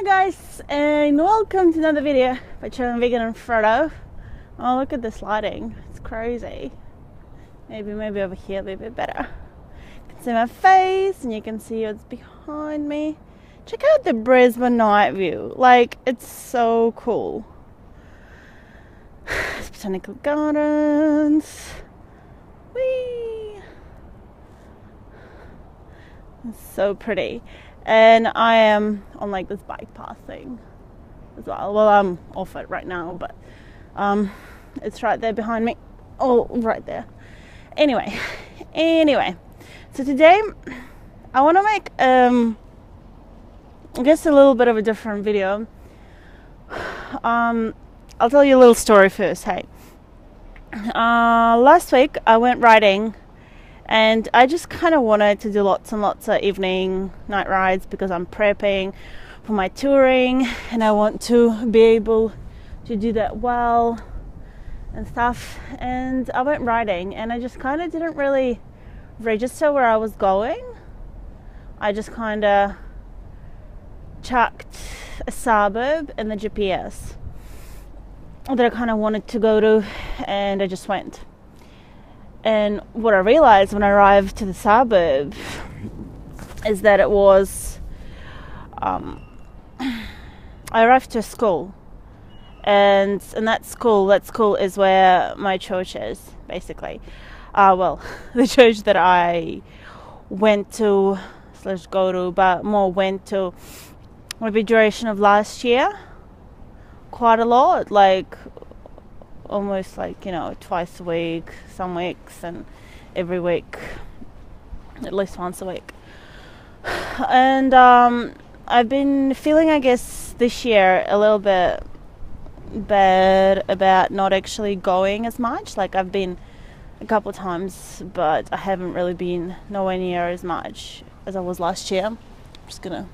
Hi guys, and welcome to another video by Chillin' Vegan and Frodo. Oh, look at this lighting, it's crazy. Maybe over here a little bit better. You can see my face and you can see what's behind me. Check out the Brisbane night view, like it's so cool. It's botanical gardens. Whee! It's so pretty. And I am on like this bike path thing as well. Well, I'm off it right now, but it's right there behind me. Oh, right there. Anyway, so today I want to make I guess a little bit of a different video. I'll tell you a little story first. Hey, last week I went riding. And I just kind of wanted to do lots and lots of night rides because I'm prepping for my touring and I want to be able to do that well and stuff. And I went riding and I just kind of didn't really register where I was going. I just kind of chucked a suburb in the GPS that I kind of wanted to go to, and I just went. And what I realized when I arrived to the suburb is that it was, I arrived to a school, and that school is where my church is, basically. Well, the church that I went to / go to, but more went to maybe duration of last year, quite a lot, like almost like, twice a week, some weeks, and every week, at least once a week. And I've been feeling, I guess, this year a little bit bad about not actually going as much. Like, I've been a couple of times, but I haven't really been nowhere near as much as I was last year. I'm just gonna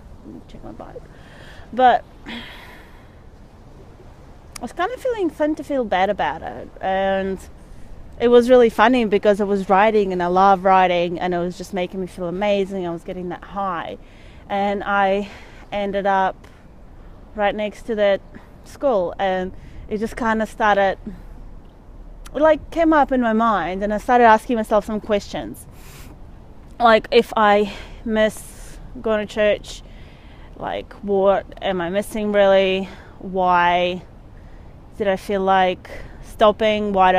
check my bike. But I was kind of starting to feel bad about it, and it was really funny because I was riding and I love riding and it was just making me feel amazing. I was getting that high, and I ended up right next to that school, and it just kind of started, came up in my mind, and I started asking myself some questions, like if I miss going to church, like what am I missing really? Why did I feel like stopping? Why do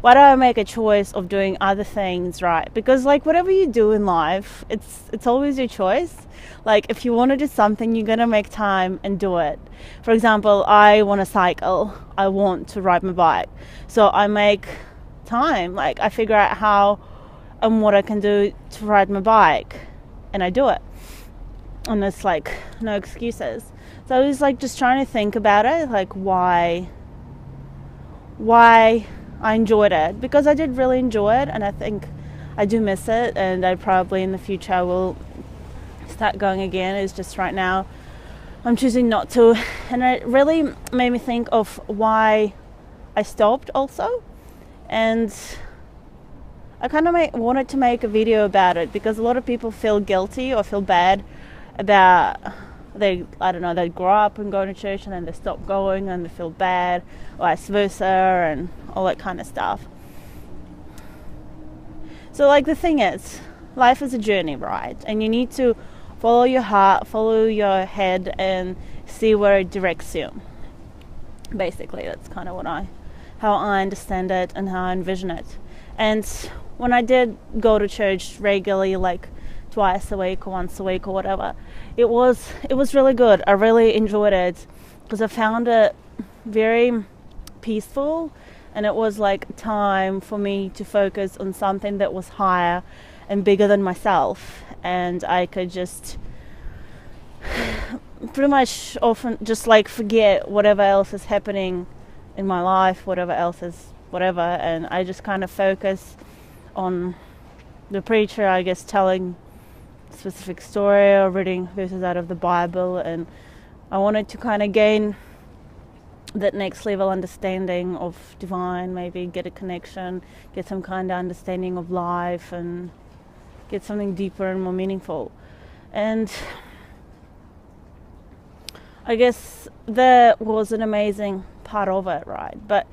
I make a choice of doing other things, right? Because like whatever you do in life, it's always your choice. Like if you want to do something, you're gonna make time and do it. For example, I want to cycle, I want to ride my bike, so I make time. Like I figure out how and what I can do to ride my bike, and I do it. And it's like no excuses. So I was like just trying to think about it, like why I enjoyed it, because I did really enjoy it, and I think I do miss it, and I probably in the future I will start going again. It's just right now I'm choosing not to, and it really made me think of why I stopped also. And I kind of wanted to make a video about it because a lot of people feel guilty or feel bad about they grow up and go to church and then they stop going and they feel bad, or vice versa, and all that kind of stuff. So like the thing is, life is a journey, right? And you need to follow your heart, follow your head, and see where it directs you. Basically, that's kind of how I understand it and how I envision it. And when I did go to church regularly, like twice a week or once a week or whatever, it was really good. I really enjoyed it because I found it very peaceful, and it was like time for me to focus on something that was higher and bigger than myself, and I could just pretty much often just like forget whatever else is happening in my life, whatever else is whatever, and I just kind of focus on the preacher, I guess, telling specific story or reading verses out of the Bible. And I wanted to kind of gain that next level understanding of divine, maybe get a connection, get some kind of understanding of life, and get something deeper and more meaningful. And I guess that was an amazing part of it, right? But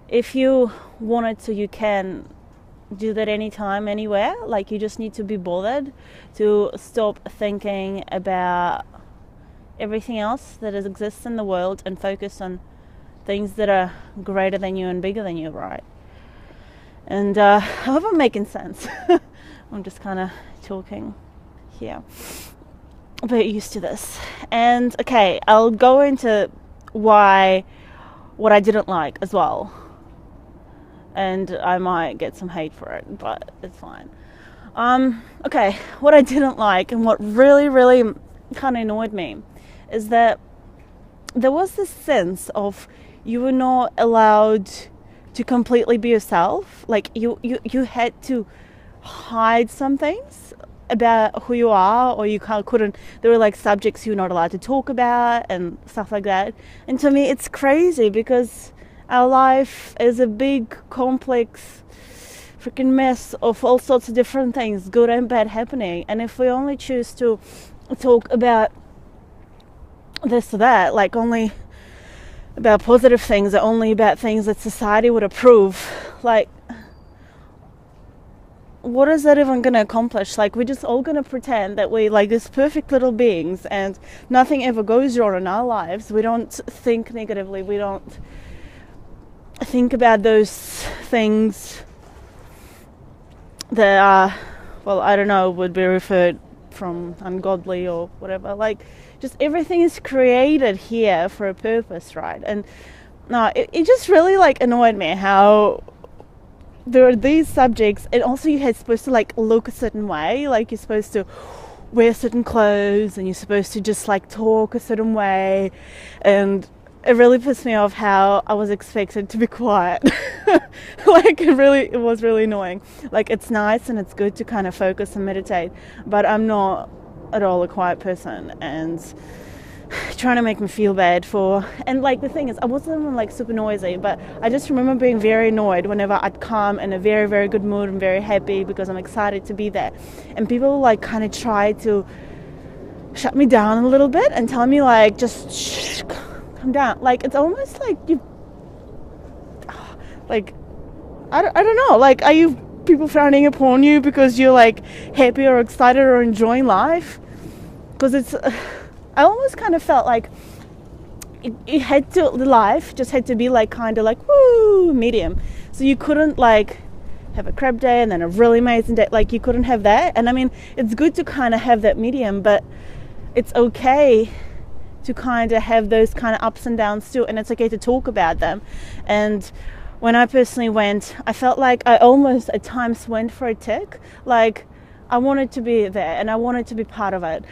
if you wanted to, you can do that anytime, anywhere. Like, you just need to be bothered to stop thinking about everything else that exists in the world and focus on things that are greater than you and bigger than you, right? And I hope I'm making sense. I'm just kind of talking here. But used to this. And okay, I'll go into what I didn't like as well. And I might get some hate for it, but it's fine. Okay, what I didn't like and what really, really kind of annoyed me is that there was this sense of you were not allowed to completely be yourself. Like, you had to hide some things about who you are, or you couldn't. There were like subjects you're not allowed to talk about and stuff like that. And to me, it's crazy because our life is a big, complex, freaking mess of all sorts of different things, good and bad, happening. And if we only choose to talk about this or that, like only about positive things or only about things that society would approve, like, what is that even going to accomplish? Like, we're just all going to pretend that we like this perfect little beings and nothing ever goes wrong in our lives. We don't think negatively. We don't think about those things that are, well, I don't know, would be referred from ungodly or whatever. Like, just everything is created here for a purpose, right? And no, it just really like annoyed me how there are these subjects, and also you're supposed to like look a certain way, like you're supposed to wear certain clothes and you're supposed to just like talk a certain way, and it really pissed me off how I was expected to be quiet. Like, it was really annoying. Like, it's nice and it's good to kind of focus and meditate, but I'm not at all a quiet person, and trying to make me feel bad for, and like the thing is, I wasn't even like super noisy, but I just remember being very annoyed whenever I'd come in a very, very good mood and very happy because I'm excited to be there, and people like kind of try to shut me down a little bit and tell me like, just shh, calm down. Like, it's almost like you, like, I don't know, like, are you people frowning upon you because you're like happy or excited or enjoying life? Because it's I almost kind of felt like it had to, the life just had to be like kind of like woo medium. So you couldn't like have a crap day and then a really amazing day. Like, you couldn't have that. And I mean, it's good to kind of have that medium, but it's okay to kind of have those kind of ups and downs too. And it's okay to talk about them. And when I personally went, I felt like I almost at times went for a tick. Like, I wanted to be there and I wanted to be part of it.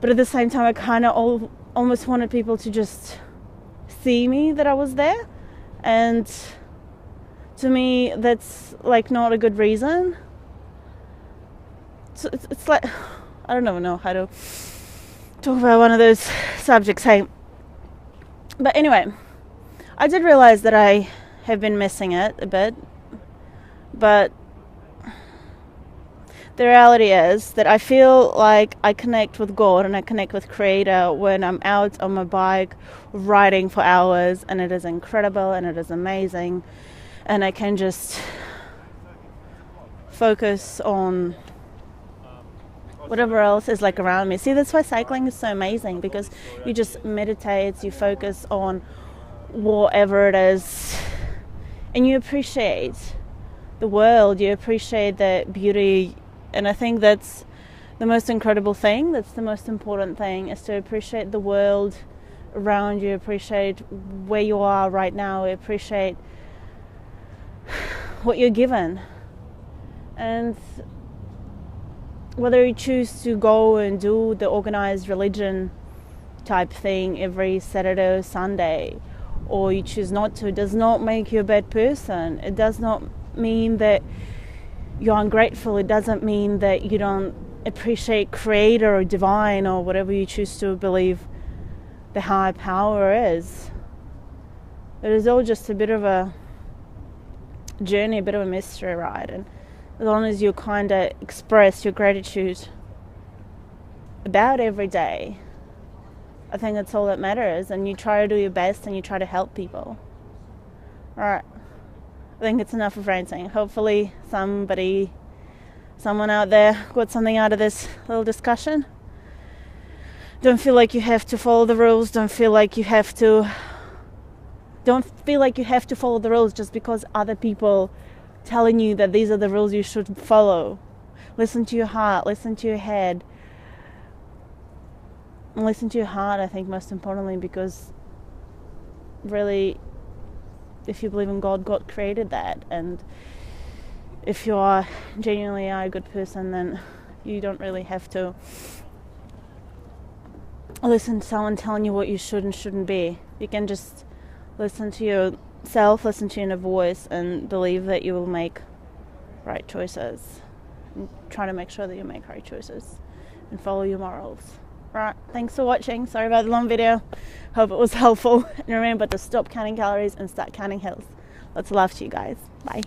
But at the same time, I kind of almost wanted people to just see me, that I was there. And to me, that's like not a good reason. So it's like, I don't even know how to talk about one of those subjects, hey. But anyway, I did realize that I have been missing it a bit. But the reality is that I feel like I connect with God and I connect with Creator when I'm out on my bike riding for hours, and it is incredible and it is amazing, and I can just focus on whatever else is like around me. See, that's why cycling is so amazing, because you just meditate, you focus on whatever it is, and you appreciate the world, you appreciate the beauty. And I think that's the most incredible thing, that's the most important thing, is to appreciate the world around you, appreciate where you are right now, appreciate what you're given. And whether you choose to go and do the organized religion type thing every Saturday or Sunday, or you choose not to, it does not make you a bad person. It does not mean that you're ungrateful. It doesn't mean that you don't appreciate Creator or divine or whatever you choose to believe the higher power is. It is all just a bit of a journey, a bit of a mystery ride. And as long as you kind of express your gratitude about every day, I think that's all that matters, and you try to do your best and you try to help people. Alright, I think it's enough of ranting. Hopefully someone out there got something out of this little discussion. Don't feel like you have to follow the rules. Don't feel like you have to follow the rules just because other people telling you that these are the rules you should follow. Listen to your heart, listen to your head. And listen to your heart, I think, most importantly, because really, if you believe in God, God created that. And if you are genuinely a good person, then you don't really have to listen to someone telling you what you should and shouldn't be. You can just listen to yourself, listen to your inner voice, and believe that you will make right choices. And try to make sure that you make right choices and follow your morals. Right, thanks for watching. Sorry about the long video. Hope it was helpful. And remember to stop counting calories and start counting hills. Lots of love to you guys. Bye.